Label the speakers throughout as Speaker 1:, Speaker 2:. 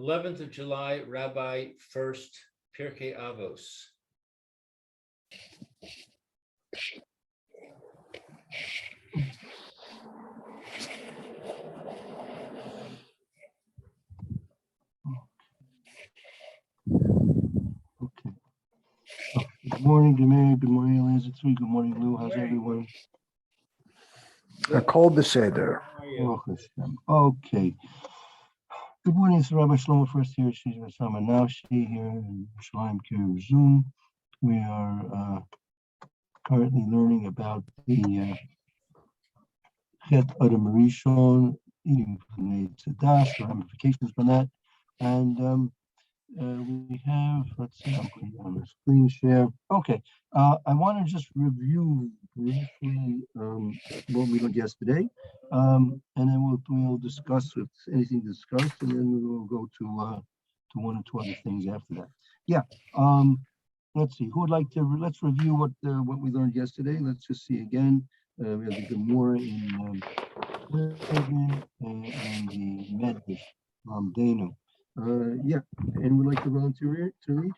Speaker 1: 11th of July, Rabbi Furst, Pierke Avos.
Speaker 2: Okay. Good morning, Demir. Good morning, Elazar. Good morning, Lou. How's everyone?
Speaker 3: Kol Beseder.
Speaker 2: Okay. Good morning, it's Rabbi Shlomo Furst here. She's Sama Naushi here in Yerushalayim Kiryat Zoom. We are currently learning about the Chet Adam Rishon, eating from the Tzadash, the ramifications from that. And we have, let's see, I'm putting on the screen share. Okay, I want to just review briefly what we learned yesterday, and then we'll discuss if anything discussed, and then we'll go to one or two other things after that. Yeah. Let's see. Who would like to? Let's review what we learned yesterday. Let's just see again. We have the Gemara in and the Medrash Danu. Yeah, and would like to volunteer to read?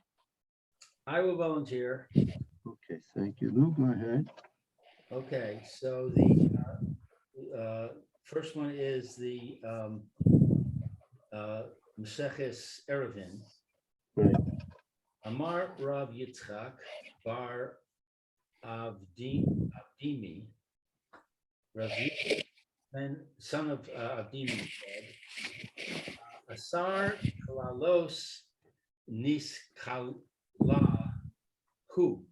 Speaker 1: I will volunteer.
Speaker 2: Okay, thank you. Lou, go ahead.
Speaker 1: Okay, so the first one is the Maseches Eruvin.
Speaker 2: Right.
Speaker 1: Amar Rav Yitzchak bar Avdimi, Rav Yitzchak, son of Avdimi, said, Asar kalalos niskala hu.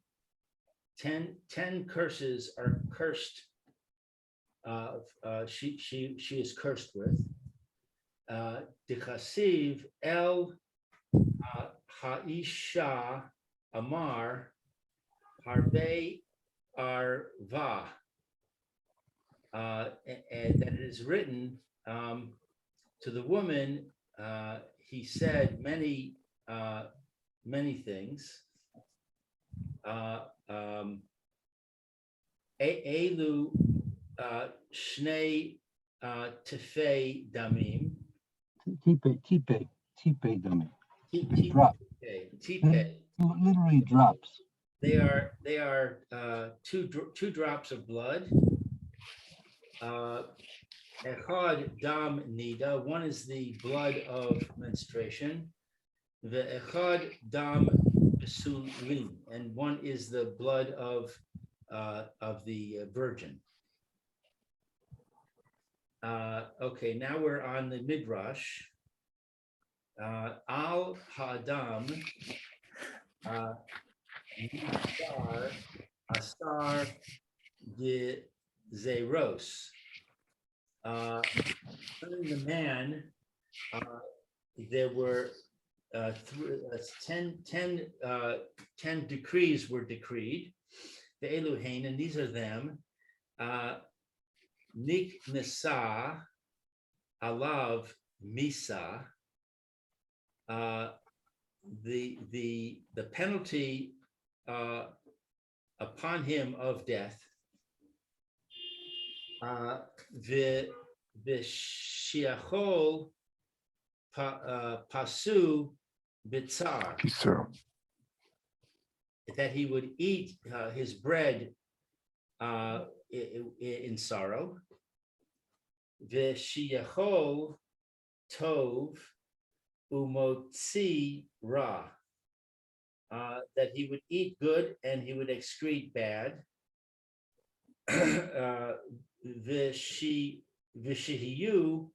Speaker 1: 10 curses are cursed. She is cursed with. Dichasiv el haisha amar harbe arva. And that it is written to the woman. He said many things. Elu shnei tefei damim.
Speaker 2: Tipe dummy. Drop.
Speaker 1: Tipe.
Speaker 2: Literally drops.
Speaker 1: They are two drops of blood. Echad dam nida. One is the blood of menstruation. The echad dam besulin, and one is the blood of the virgin. Okay, now we're on the midrash. Al ha'adam asar de zeros. Concerning the man, there were 10 decrees were decreed. The Eluhain, and these are them. Nik Nisa Alav Misa. The penalty upon him of death. V'shiachol pasu bitzar. That he would eat his bread in sorrow. V'shiachol tov umotzi ra. That he would eat good and he would excrete bad. V'shihiyu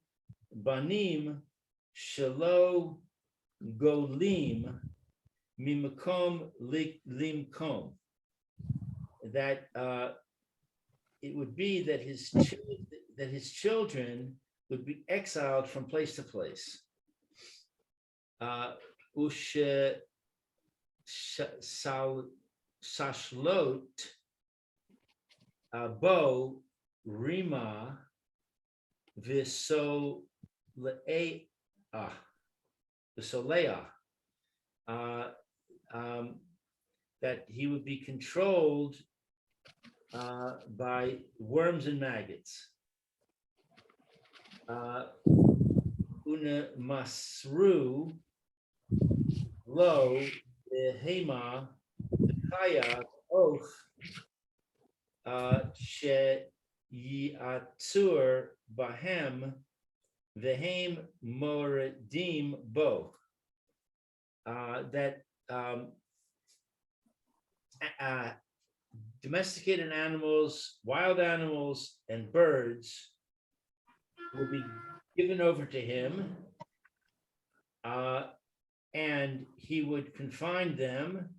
Speaker 1: banim shelo golim mimakom limkom. That it would be that his children would be exiled from place to place. Ushe sashlot bo rima visolea. That he would be controlled by worms and maggots. una masru lo behema chaya och she yiatur bahem vehem moredim bo. That domesticated animals, wild animals, and birds will be given over to him, and he would confine them,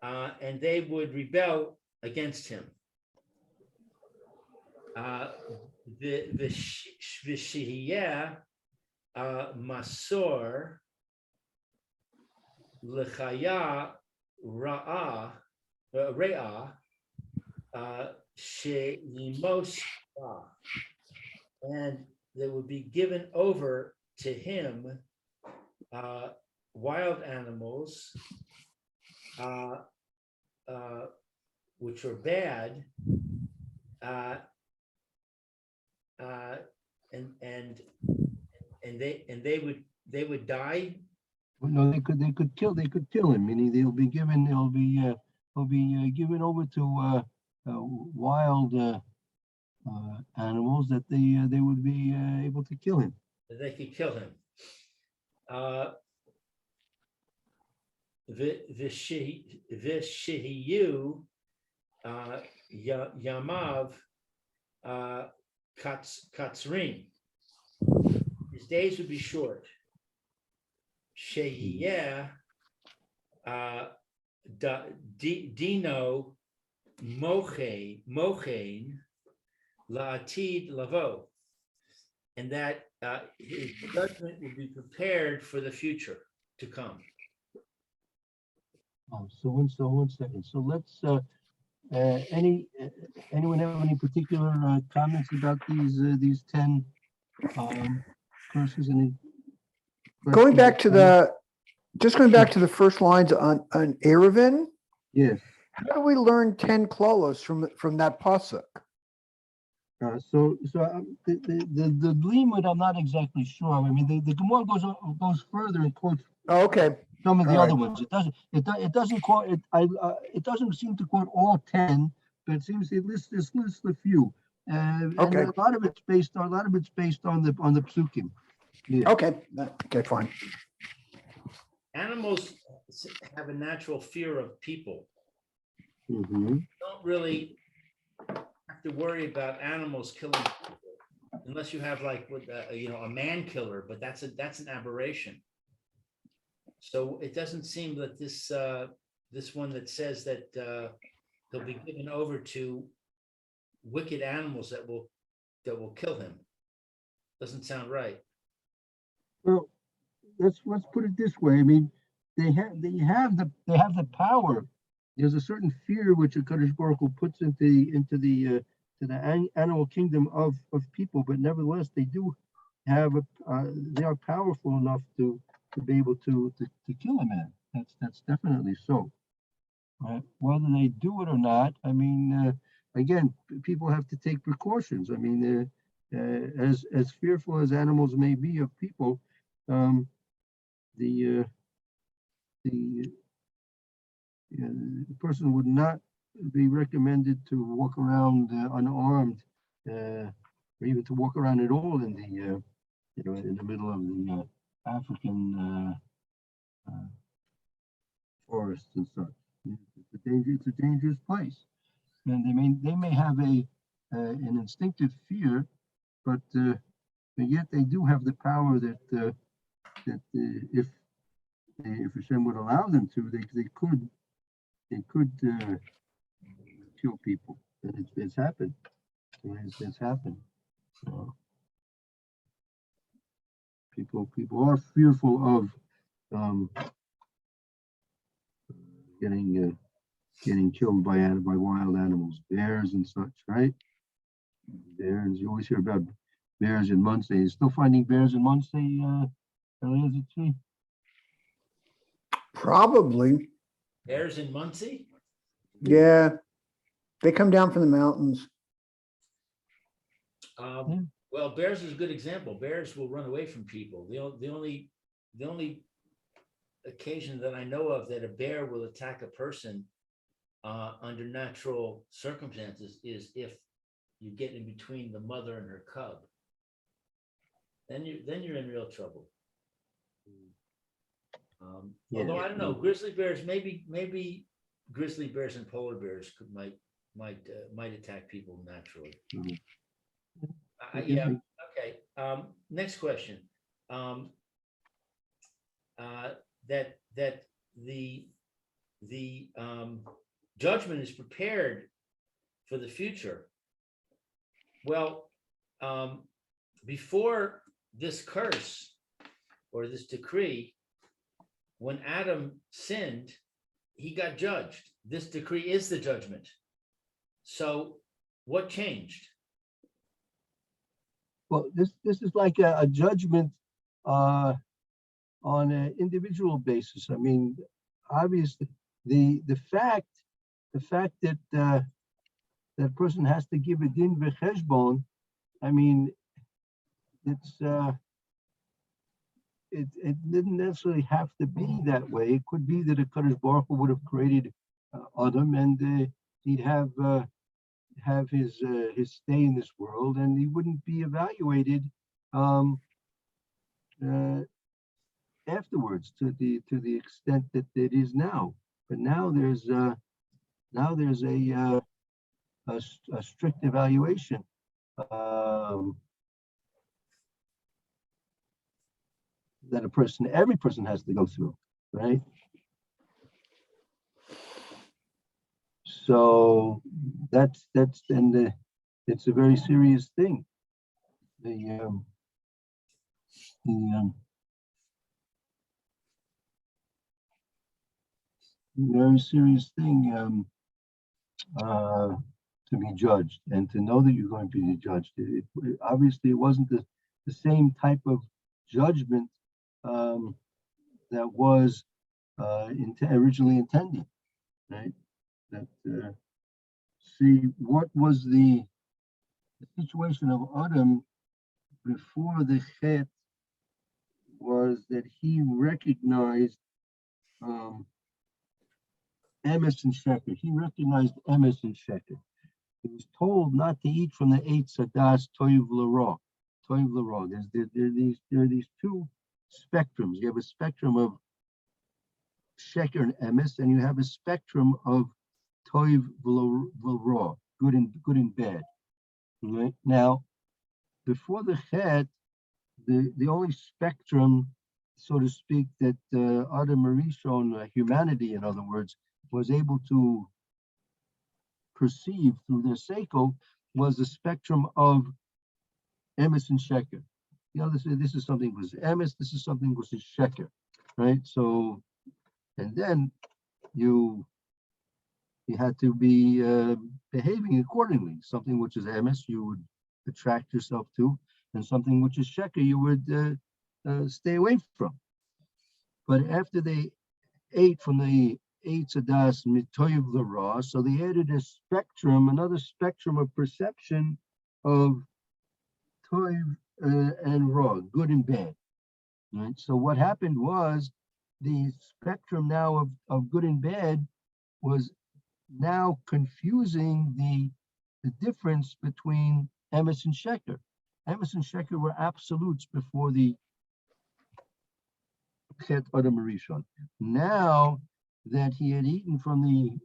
Speaker 1: and they would rebel against him. V'shihiyeh masor l'chaya re'ah she'yimos, and they would be given over to him, wild animals, which are bad, and they would die.
Speaker 2: Well, no, they could kill him, meaning they'll be given over to wild animals that they would be able to kill him.
Speaker 1: They could kill him. Vishiyu Yamav Katzrim. His days would be short. Sheyeh Dino Mochain La'atid Lavo, and that his judgment will be prepared for the future to come.
Speaker 2: So one second. So let's. Anyone have any particular comments about these 10 curses? Any
Speaker 3: Going back to
Speaker 2: questions?
Speaker 3: going back to the first lines on Erevin,
Speaker 2: Yes.
Speaker 3: how do we learn 10 klolos from that pasuk?
Speaker 2: So the Limud, I'm not exactly sure. I mean, the Gemara goes further and quotes
Speaker 3: Oh, okay.
Speaker 2: some of the
Speaker 3: All
Speaker 2: other
Speaker 3: right.
Speaker 2: ones. It doesn't quote it. It doesn't seem to quote all 10, but it seems it lists a few.
Speaker 3: Okay.
Speaker 2: And a lot of it's based on the psukim. Yeah.
Speaker 3: Okay. Okay, fine.
Speaker 1: Animals have a natural fear of people.
Speaker 2: Mhm.
Speaker 1: You don't really have to worry about animals killing people unless you have like a man killer, but that's an aberration. So it doesn't seem that this one that says that they'll be given over to wicked animals that will kill him doesn't sound right.
Speaker 2: Well, let's put it this way. I mean, they have the power. There's a certain fear which a Kadosh Baruch Hu puts into the animal kingdom of people, but nevertheless they do have they are powerful enough to be able to kill a man. That's definitely so. Whether they do it or not, I mean, again, people have to take precautions. I mean, as fearful as animals may be of people, the person would not be recommended to walk around unarmed, or even to walk around at all in the in the middle of the African forests and such. It's a dangerous place, and they may have an instinctive fear, but yet they do have the power that if Hashem would allow them to, they could kill people, and it's happened. It's happened. People are fearful of getting killed by wild animals, bears and such, right? Bears, you always hear about bears in Muncie. You're still finding bears in Muncie, Eliezer?
Speaker 3: Probably.
Speaker 1: Bears in Muncie?
Speaker 3: Yeah. They come down from the mountains.
Speaker 1: Well, bears is a good example. Bears will run away from people. The only occasion that I know of that a bear will attack a person under natural circumstances is if you get in between the mother and her cub. Then you're in real trouble. Although I don't know, grizzly bears, maybe grizzly bears and polar bears might attack people naturally.
Speaker 2: Mhm.
Speaker 1: Yeah, okay. Next question. That the judgment is prepared for the future. Well, before this curse or this decree, when Adam sinned, he got judged. This decree is the judgment. So what changed?
Speaker 2: Well, this is like a judgment on an individual basis. I mean, obviously, the fact that that person has to give a din v'cheshbon, I mean, it didn't necessarily have to be that way. It could be that a Kadosh Baruch Hu would have created Adam, and he'd have his stay in this world, and he wouldn't be evaluated afterwards to the extent that it is now. But now there's a strict evaluation. That every person has to go through, right? So it's a very serious thing. Very serious thing to be judged and to know that you're going to be judged. Obviously, it wasn't the same type of judgment that was originally intended, right? That see, what was the situation of Adam before the Chet was that he recognized emes and sheker. He recognized emes and sheker. He was told not to eat from the eitz hadas toiv l'ra. Toiv l'ra. There are these two spectrums. You have a spectrum of sheker and emes, and you have a spectrum of toiv l'ra, good and bad. Right? Now, before the Chet, the only spectrum, so to speak, that Adam Rishon, humanity, in other words, was able to perceive through their seichel was the spectrum of emes and sheker. You know, this is something was emes, this is something was sheker, right? So, and then you had to be behaving accordingly. Something which is emes, you would attract yourself to, and something which is sheker, you would stay away from. But after they ate from the eitz hadas mitoiv l'ra, so they added a spectrum, another spectrum of perception of toiv and ra, good and bad. Right. So what happened was the spectrum now of good and bad was now confusing the difference between emes and sheker. Emes and sheker were absolutes before the Chet Adam Rishon. Now that he had eaten from the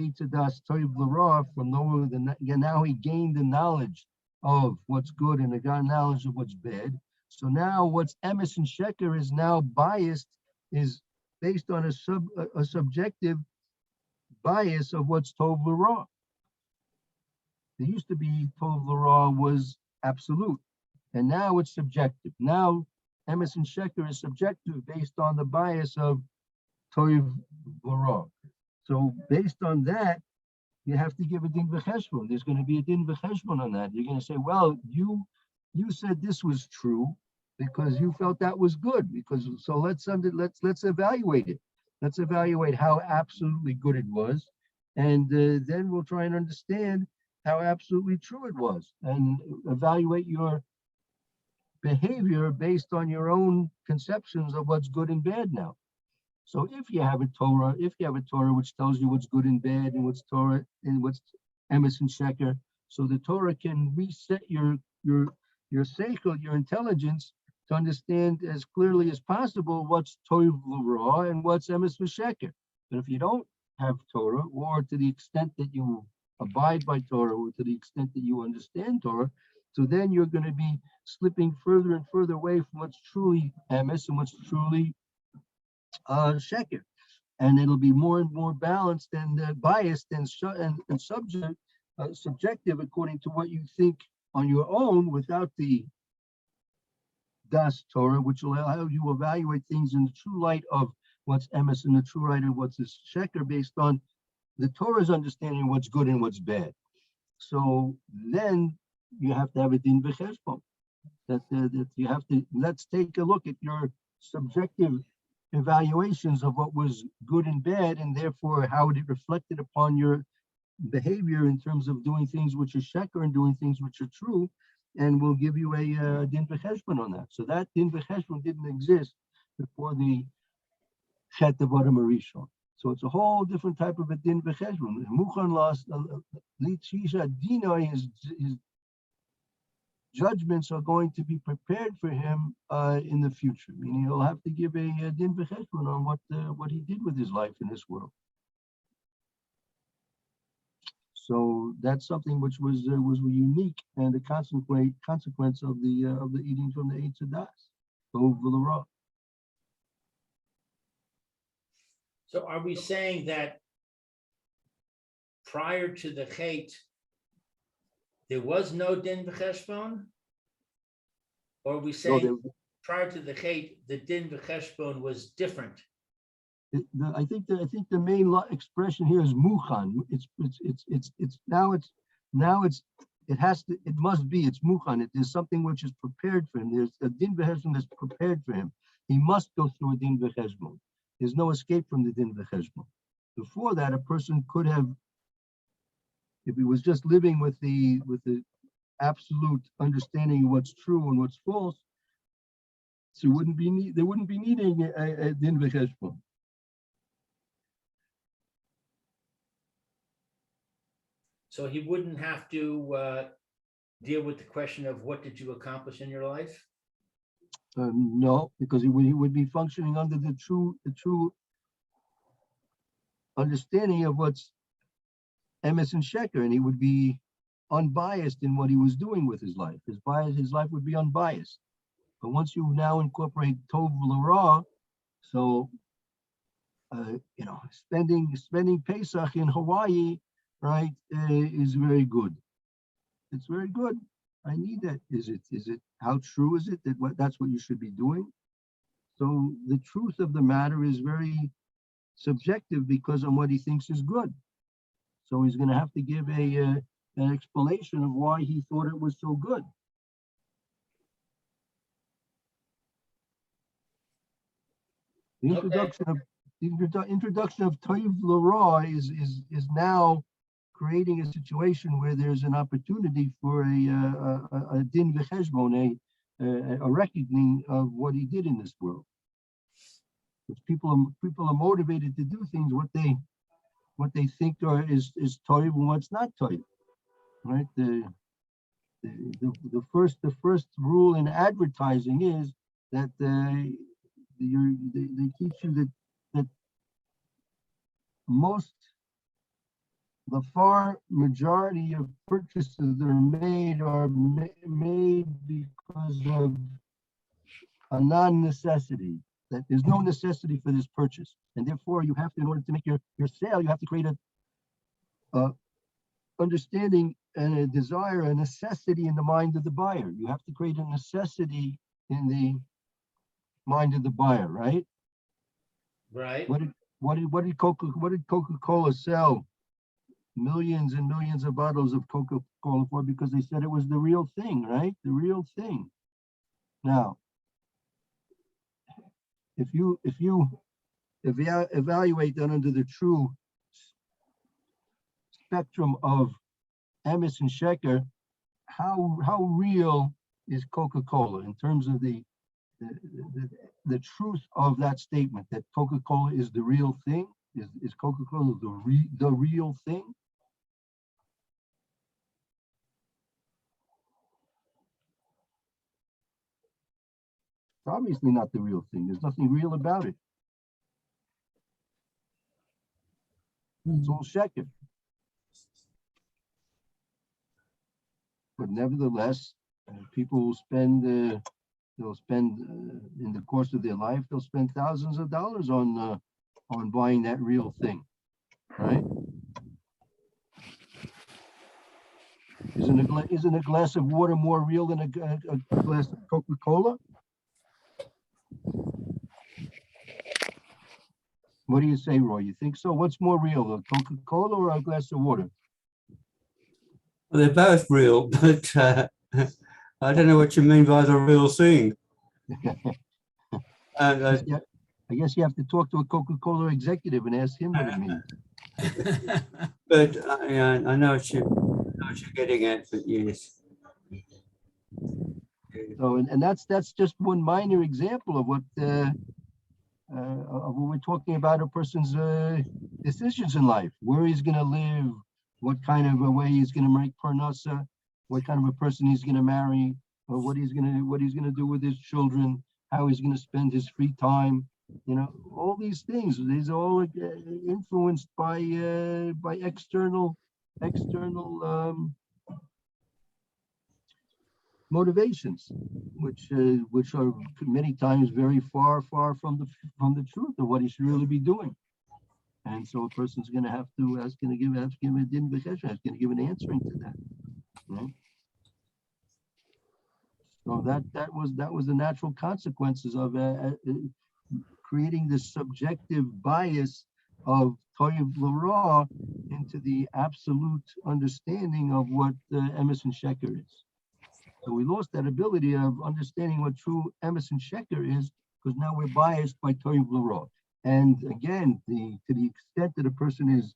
Speaker 2: eitz hadas toiv l'ra, now he gained the knowledge of what's good and the knowledge of what's bad. So now what's emes and sheker is now biased, is based on a subjective bias of what's tov l'ra. There used to be tov l'ra was absolute, and now it's subjective. Now emes and sheker is subjective based on the bias of tov l'ra. So based on that, you have to give a din v'cheshbon. There's going to be a din v'cheshbon on that. You're going to say, well, you said this was true because you felt that was good. So let's evaluate it. Let's evaluate how absolutely good it was, and then we'll try and understand how absolutely true it was, and evaluate your behavior based on your own conceptions of what's good and bad now. So if you have a Torah, which tells you what's good and bad and what's Torah and what's emes and sheker, so the Torah can reset your seichel, your intelligence, to understand as clearly as possible what's tov v'ra and what's emes v'sheker. But if you don't have Torah, or to the extent that you abide by Torah, or to the extent that you understand Torah, so then you're going to be slipping further and further away from what's truly emes and what's truly sheker, and it'll be more and more balanced and biased and subjective according to what you think on your own, without the Das Torah, which will allow you to evaluate things in the true light of what's emes and the true light of what's sheker, based on the Torah's understanding of what's good and what's bad. So then you have to have a din v'cheshbon. That you have to, let's take a look at your subjective evaluations of what was good and bad, and therefore how it reflected upon your behavior in terms of doing things which are sheker and doing things which are true, and we'll give you a din v'cheshbon on that. So that din v'cheshbon didn't exist before the Chet of Adam Arishon. So it's a whole different type of a din v'cheshbon. Muchan lost Litzisha Dinoi, his judgments are going to be prepared for him in the future. Meaning he'll have to give a din v'cheshbon on what he did with his life in this world. So that's something which was unique and a consequence of the eating from the Eitz Hadas.
Speaker 1: So are we saying that prior to the Chet, there was no din v'cheshbon? Or are we saying prior to the Chet, the din v'cheshbon was different?
Speaker 2: I think the main expression here is muchan. It's muchan. It is something which is prepared for him. There's a din v'cheshbon that's prepared for him. He must go through a din v'cheshbon. There's no escape from the din v'cheshbon. Before that, a person could have, if he was just living with the absolute understanding of what's true and what's false, so there wouldn't be needing a din v'cheshbon.
Speaker 1: So he wouldn't have to deal with the question of what did you accomplish in your life?
Speaker 2: No, because he would be functioning under the true understanding of what's emes and sheker, and he would be unbiased in what he was doing with his life. His life would be unbiased. But once you now incorporate tov v'ra, so spending Pesach in Hawaii, right, is very good. It's very good. I need that. Is it? How true is it that that's what you should be doing? So the truth of the matter is very subjective because of what he thinks is good. So he's going to have to give an explanation of why he thought it was so good. The introduction of Tov L'Ra is now creating a situation where there's an opportunity for a din v'cheshbon, a reckoning of what he did in this world. Which people are motivated to do things what they think is toiv and what's not toiv, right? The first rule in advertising is that they teach you that the far majority of purchases that are made because of a non-necessity, that there's no necessity for this purchase. And therefore you have to, in order to make your sale, you have to create a understanding and a desire, a necessity in the mind of the buyer. You have to create a necessity in the mind of the buyer, right?
Speaker 1: Right.
Speaker 2: What did Coca-Cola sell millions and millions of bottles of Coca-Cola for? Because they said it was the real thing, right? The real thing. Now, if you evaluate that under the true spectrum of emes and sheker, how real is Coca-Cola in terms of the truth of that statement that Coca-Cola is the real thing? Is Coca-Cola the real thing? It's obviously not the real thing. There's nothing real about it. It's all sheker. But nevertheless, people will spend, in the course of their life, they'll spend thousands of dollars on buying that real thing, right? Isn't a glass of water more real than a glass of Coca-Cola? What do you say, Roy? You think so? What's more real, a Coca-Cola or a glass of water?
Speaker 4: Well, they're both real, but I don't know what you mean by the real thing.
Speaker 2: I guess you have to talk to a Coca-Cola executive and ask him what it means.
Speaker 4: But I know what you're getting at, but yes.
Speaker 2: So, and that's just one minor example of what we're talking about, a person's decisions in life, where he's going to live, what kind of a way he's going to make parnasa, what kind of a person he's going to marry, or what he's going to do with his children, how he's going to spend his free time. You know, all these things. These are all influenced by external motivations, which are many times very far from the truth of what he should really be doing. And so a person's going to have to give an answering to that. Right? So that was the natural consequences of creating this subjective bias of Toyev L'Ra into the absolute understanding of what emes and sheker is. So we lost that ability of understanding what true emes and sheker is, because now we're biased by Toyev L'Ra. And again, to the extent that a person is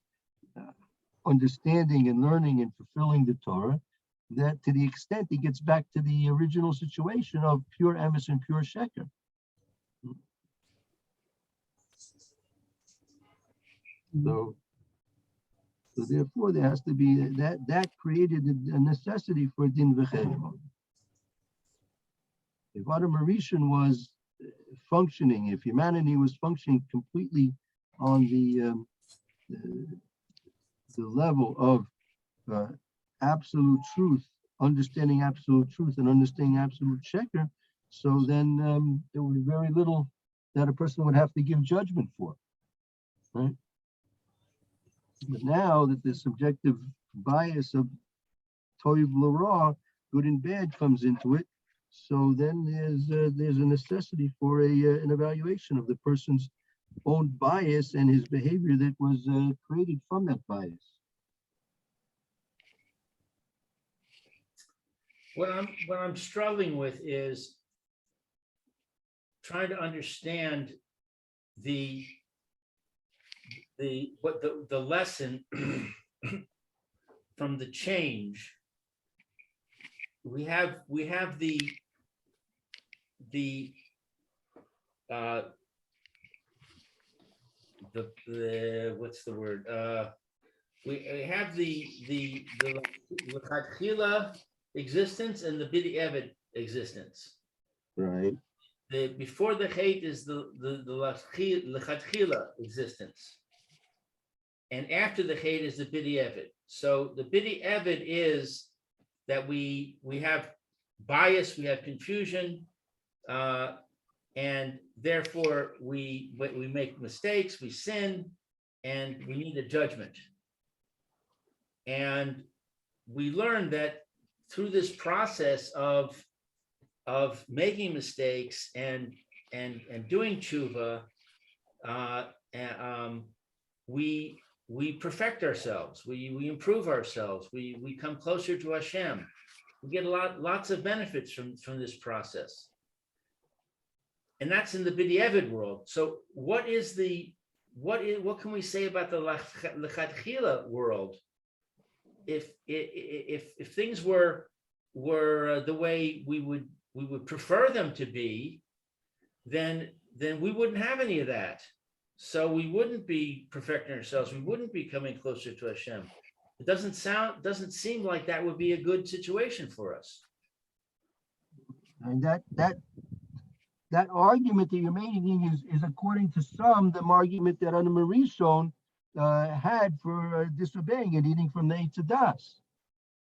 Speaker 2: understanding and learning and fulfilling the Torah, that to the extent he gets back to the original situation of pure emes and pure sheker. So therefore, there has to be that created a necessity for din v'chesed. If Adam Rishon was functioning, if humanity was functioning completely on the level of absolute truth, understanding absolute truth and understanding absolute sheker, so then there would be very little that a person would have to give judgment for, right? But now that the subjective bias of Toyev L'Ra, good and bad, comes into it, so then there's a necessity for an evaluation of the person's own bias and his behavior that was created from that bias.
Speaker 1: What I'm struggling with is trying to understand the lesson from the change. We have the what's the word? We have the lechatchila existence and the b'di'evet existence.
Speaker 2: Right.
Speaker 1: Before the hate is the lechatchila existence, and after the hate is the b'di'evet. So the b'di'evet is that we have bias, we have confusion, and therefore we make mistakes, we sin, and we need a judgment. And we learn that through this process of making mistakes and doing tshuva, we perfect ourselves, we improve ourselves, we come closer to Hashem. We get lots of benefits from this process. And that's in the b'di'evet world. So what can we say about the lechatchila world? If things were were the way we would prefer them to be, then we wouldn't have any of that. So we wouldn't be perfecting ourselves. We wouldn't be coming closer to Hashem. It doesn't seem like that would be a good situation for us.
Speaker 2: And that argument that you're making is according to some, the argument that Adam Rishon had for disobeying and eating from the Eitz Das.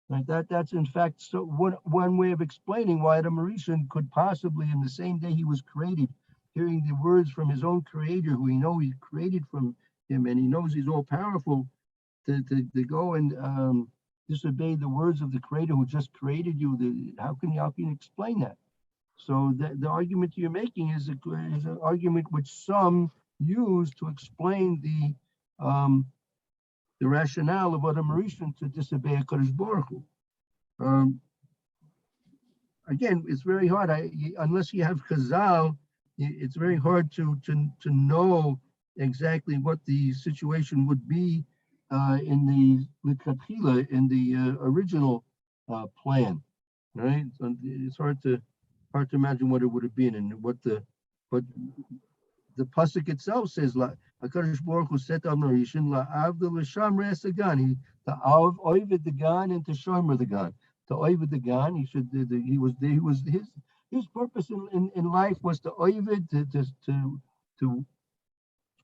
Speaker 2: Right? That's in fact so one way of explaining why Adam Rishon could possibly, in the same day he was created, hearing the words from his own creator, who he knows he created from him, and he knows he's all powerful, to go and disobey the words of the creator who just created you. How can you explain that? So the argument you're making is an argument which some use to explain the rationale of Adam Rishon to disobey HaKadosh Baruch Hu. Again, it's very hard. Unless you have Chazal, it's very hard to know exactly what the situation would be in the Lichatchila, in the original plan, right? So it's hard to imagine what it would have been, and but the pasuk itself says, HaKadosh Baruch Hu said to Amnon Rishon, la'avda l'shamre esagan, to oived the gan and to shomer the gan. To oived the gan, his purpose in life was to oived,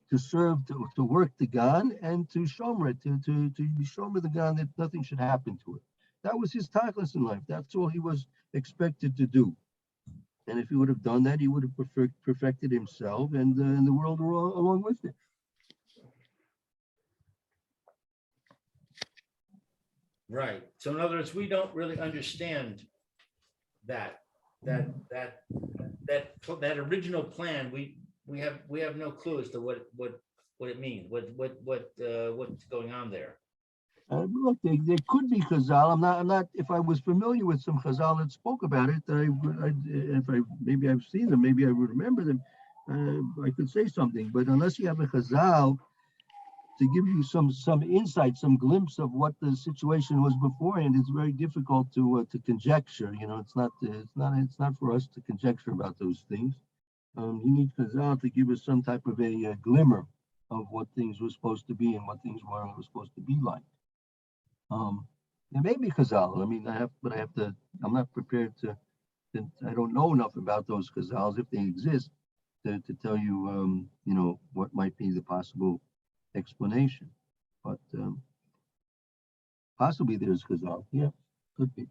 Speaker 2: to serve, to work the gan, and to shomer it, to be shomer the gan, that nothing should happen to it. That was his tachlis in life. That's all he was expected to do. And if he would have done that, he would have perfected himself and the world along with it.
Speaker 1: Right. So in other words, we don't really understand that original plan. We have no clue as to what it means. What's going on there.
Speaker 2: Look, there could be Chazal. I'm not. If I was familiar with some Chazal that spoke about it, maybe I've seen them, maybe I would remember them. I could say something. But unless you have a Chazal to give you some insight, some glimpse of what the situation was beforehand, it's very difficult to conjecture. It's not for us to conjecture about those things. You need Chazal to give us some type of a glimmer of what things were supposed to be and what things were supposed to be like. There may be Chazal. I mean, I'm not prepared I don't know enough about those Chazals, if they exist, to tell you, what might be the possible explanation. But possibly there's Chazal. Yeah, could be.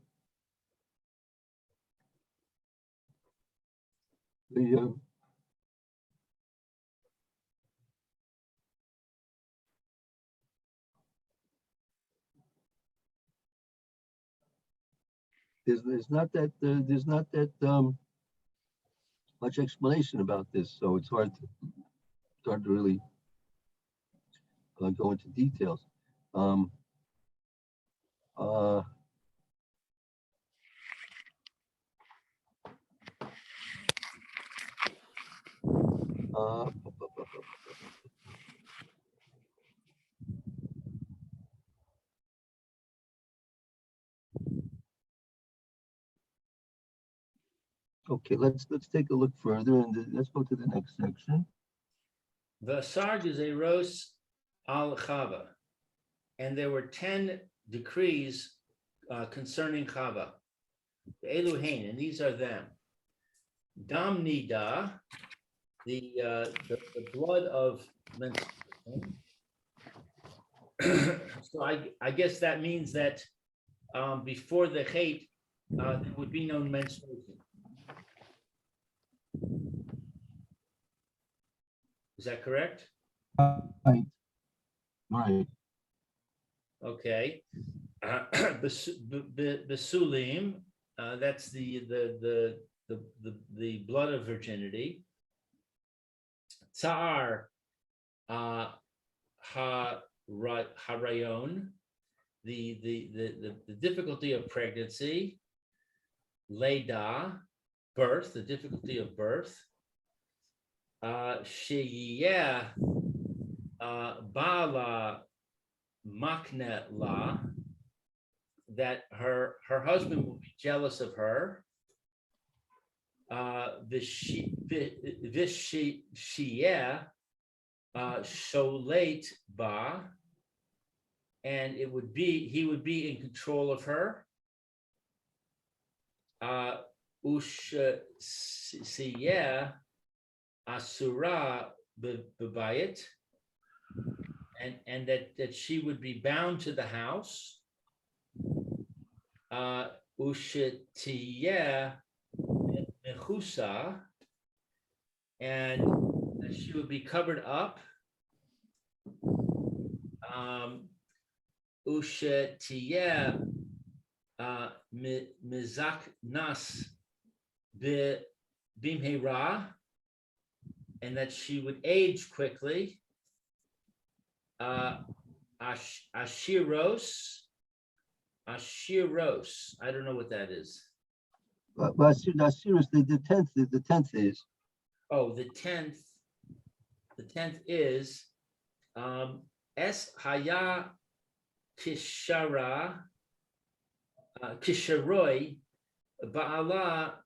Speaker 2: There's not that much explanation about this, so it's hard to really go into details. Okay, let's take a look further, and let's go to the next section.
Speaker 1: V'asar gezeros al Chava, and there were 10 decrees concerning Chava. The Eluhain, and these are them: Dam Nida, the blood of menstruation. So I guess that means that before the hate, there would be no menstruation. Is that correct?
Speaker 2: Right.
Speaker 1: Okay. Besulim, that's the blood of virginity. Tsar harayon, the difficulty of pregnancy. Leda, birth, the difficulty of birth. Sheyeh bala makne la, that her husband will be jealous of her. Vishiyeh Sholet Ba, and he would be in control of her. Ushsiyeh Asura Bebayit, and that she would be bound to the house. Ushetiyeh Mechusa, and she would be covered up. Ushetiyeh Mizak Nas Bimhera, and that she would age quickly. Ashiros, I don't know what that is.
Speaker 2: But seriously, the 10th is.
Speaker 1: Oh, the 10th is Es Haya Kishara Kisharoi Baala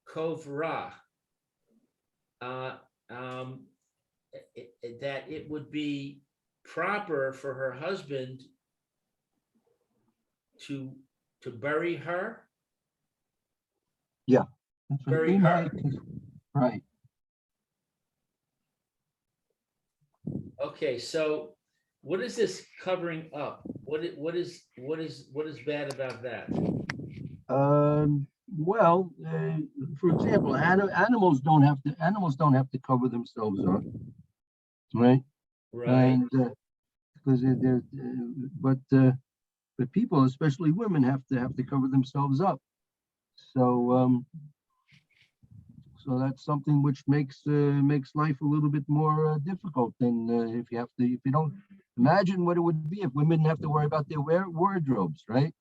Speaker 1: Kovra. That it would be proper for her husband to bury her.
Speaker 2: Yeah. That's what
Speaker 1: Bury her.
Speaker 2: Right.
Speaker 1: Okay, so what is this covering up? What is bad about that?
Speaker 2: Well, for example, animals don't have to cover themselves up, right?
Speaker 1: Right.
Speaker 2: And because but people, especially women, have to cover themselves up. So so that's something which makes life a little bit more difficult than if you don't imagine what it would be if women didn't have to worry about their wardrobes, right?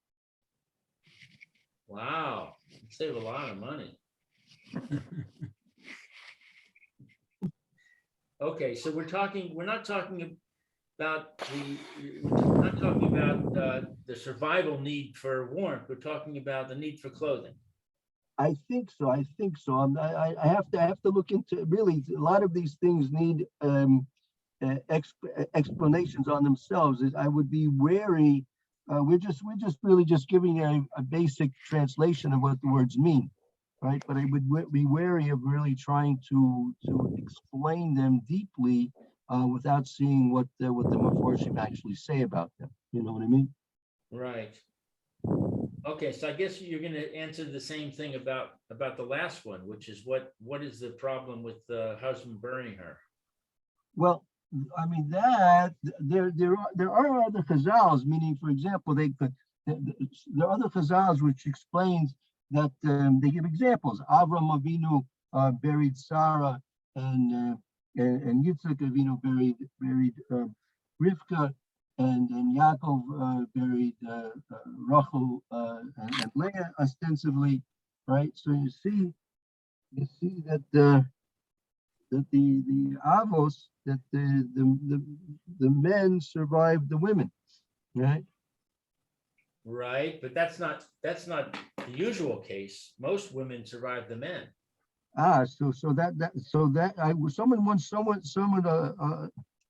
Speaker 1: Wow, save a lot of money. Okay, so we're not talking about the survival need for warmth. We're talking about the need for clothing.
Speaker 2: I think so. I I have to look into really a lot of these things need explanations on themselves. I would be wary. We're just really just giving a basic translation of what the words mean, right? But I would be wary of really trying to explain them deeply without seeing what the Meforshim actually say about them. You know what I mean?
Speaker 1: Right. Okay, so I guess you're going to answer the same thing about the last one, which is what is the problem with the husband burying her?
Speaker 2: Well, I mean that there are other chazals, meaning, for example, there are other chazals which explains that they give examples. Avram Avinu buried Sarah, and Yitzchak Avinu buried Rivka, and Yaakov buried Rachel and Leah ostensibly, right? So you see that the Avos, that the men survived the women, right?
Speaker 1: Right, but that's not the usual case. Most women survive the men.
Speaker 2: So someone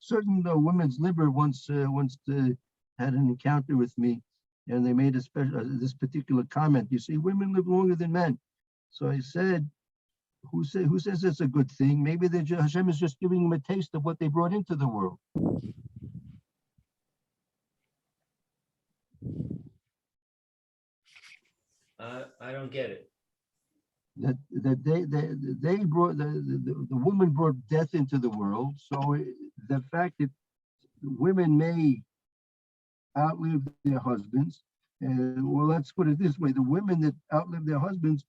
Speaker 2: certain women's liber once had an encounter with me, and they made this particular comment. You see, women live longer than men. So I said, who says it's a good thing? Maybe Hashem is just giving them a taste of what they brought into the world.
Speaker 1: I don't get it.
Speaker 2: That they brought the woman brought death into the world. So the fact that women may outlive their husbands, well, let's put it this way: the women that outlive their husbands,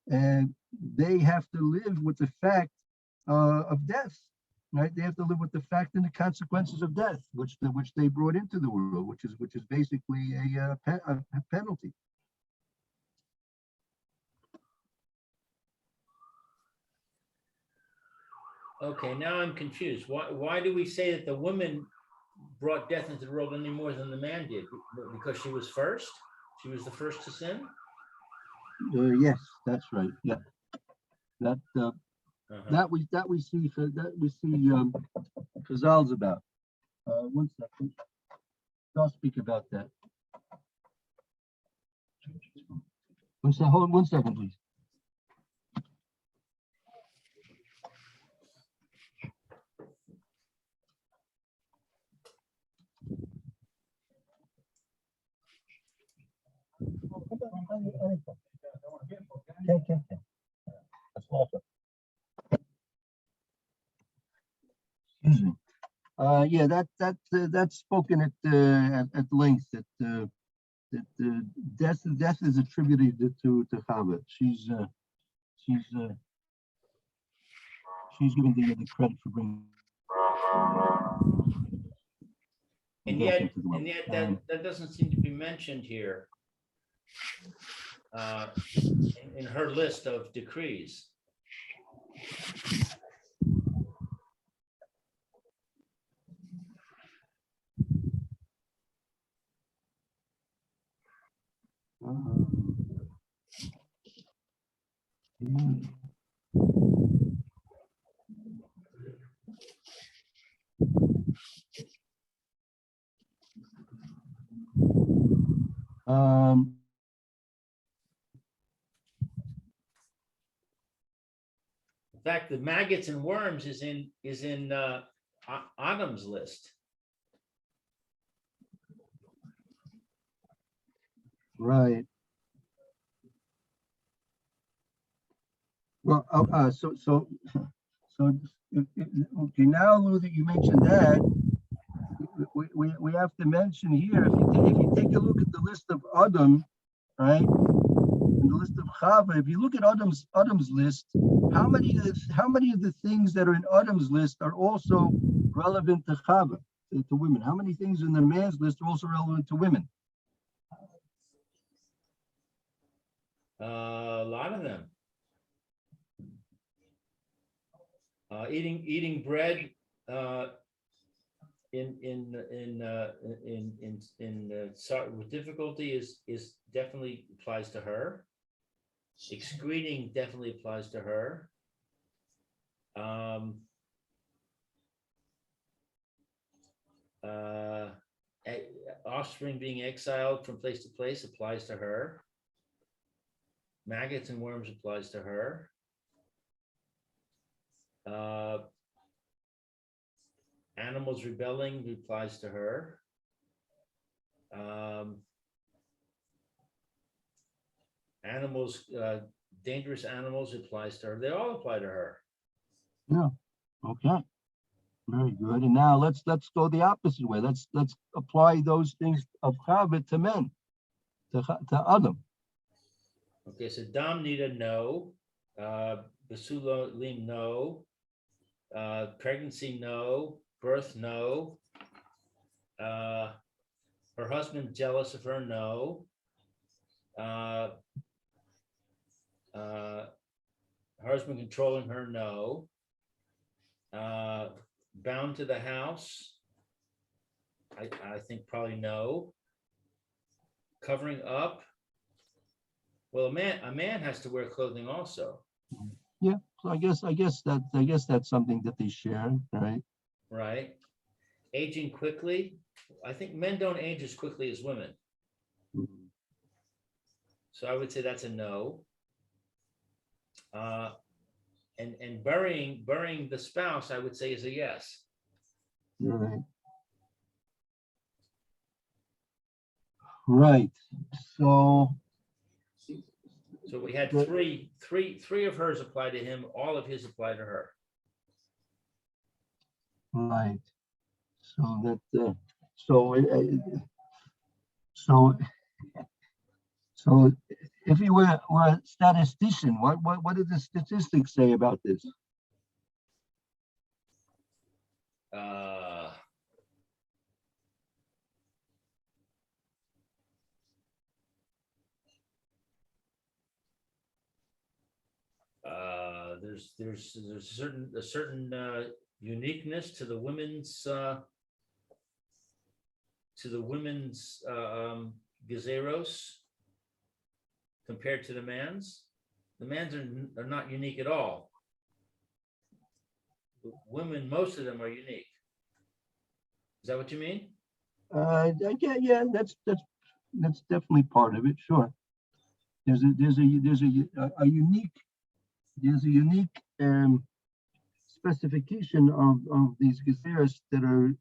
Speaker 2: and they have to live with the fact of death, right? They have to live with the fact and the consequences of death, which they brought into the world, which is basically a penalty.
Speaker 1: Okay, now I'm confused. Why do we say that the woman brought death into the world any more than the man did, because she was first. She was the first to sin.
Speaker 2: Yes, that's right. Yeah, that
Speaker 1: Uh-huh.
Speaker 2: that we see Chazal's about. One second, I'll speak about that. Hold on 1 second, please. Excuse me. Yeah, that's spoken at length that death is attributed to Chava. She's given the credit for bringing
Speaker 1: And
Speaker 2: death
Speaker 1: yet,
Speaker 2: into the world.
Speaker 1: that doesn't seem to be mentioned here in her list of decrees. In fact, the maggots and worms is in Adam's list.
Speaker 2: Right. Well, okay. Now, Lou, that you mentioned that, we have to mention here. If you take a look at the list of Adam, right, and the list of Chava, if you look at Adam's list, how many of the things that are in Adam's list are also relevant to Chava, to women? How many things in the man's list are also relevant to women?
Speaker 1: A lot of them. Eating bread with difficulty is definitely applies to her. Excreting definitely applies to her. Offspring being exiled from place to place applies to her. Maggots and worms applies to her. Animals rebelling applies to her. Animals, dangerous animals applies to her. They all apply to her.
Speaker 2: Yeah. Okay. Very good. And now let's go the opposite way. Let's apply those things of Chava to men, to Adam.
Speaker 1: Okay, so Dam Nida, no. Basula Lim, no. Pregnancy, no. Birth, no. Her husband jealous of her, no. Her husband controlling her, no. Bound to the house, I think probably no. Covering up, well, a man has to wear clothing also.
Speaker 2: Yeah, so I guess that's something that they share, right?
Speaker 1: Right. Aging quickly, I think men don't age as quickly as women.
Speaker 2: Mhm.
Speaker 1: So I would say that's a no. And burying the spouse, I would say is a yes.
Speaker 2: Right. Right. So
Speaker 1: we had three of hers apply to him, all of his apply to her.
Speaker 2: right. So that so if you were a statistician, what did the statistics say about this?
Speaker 1: There's a certain uniqueness to the women's to the women's gezeros compared to the man's? The man's are not unique at all. Women, most of them are unique. Is that what you mean?
Speaker 2: Yeah, that's definitely part of it. Sure. There's a unique specification of these gezeros that are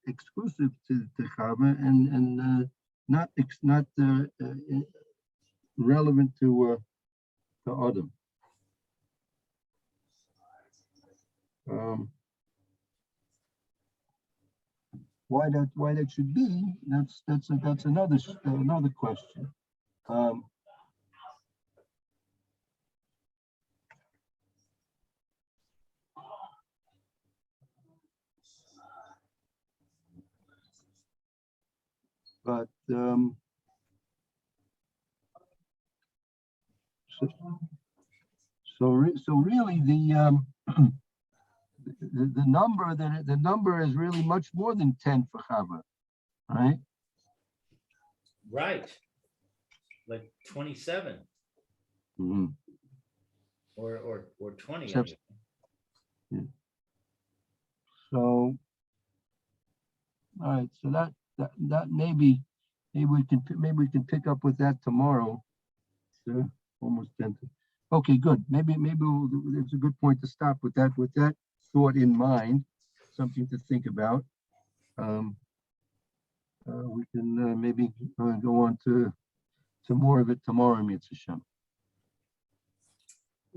Speaker 2: exclusive to Chava and not relevant to Adam. Why that should be? That's another question. But so really the number is really much more than 10 for Chava, right?
Speaker 1: Right. Like 27
Speaker 2: Mm-hmm.
Speaker 1: or 20.
Speaker 2: Except-
Speaker 1: Anyway.
Speaker 2: Yeah. So, all right. So that maybe we can pick up with that tomorrow. So almost 10. Okay, good. Maybe it's a good point to stop with that thought in mind, something to think about. We can maybe go on to more of it tomorrow, Mitzvah Shem.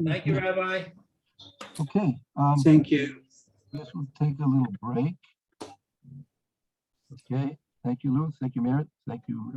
Speaker 1: Thank you, Rabbi.
Speaker 2: Okay.
Speaker 4: Thank you.
Speaker 2: Guess we'll take a little break. Okay. Thank you, Lou. Thank you, Merit. Thank you.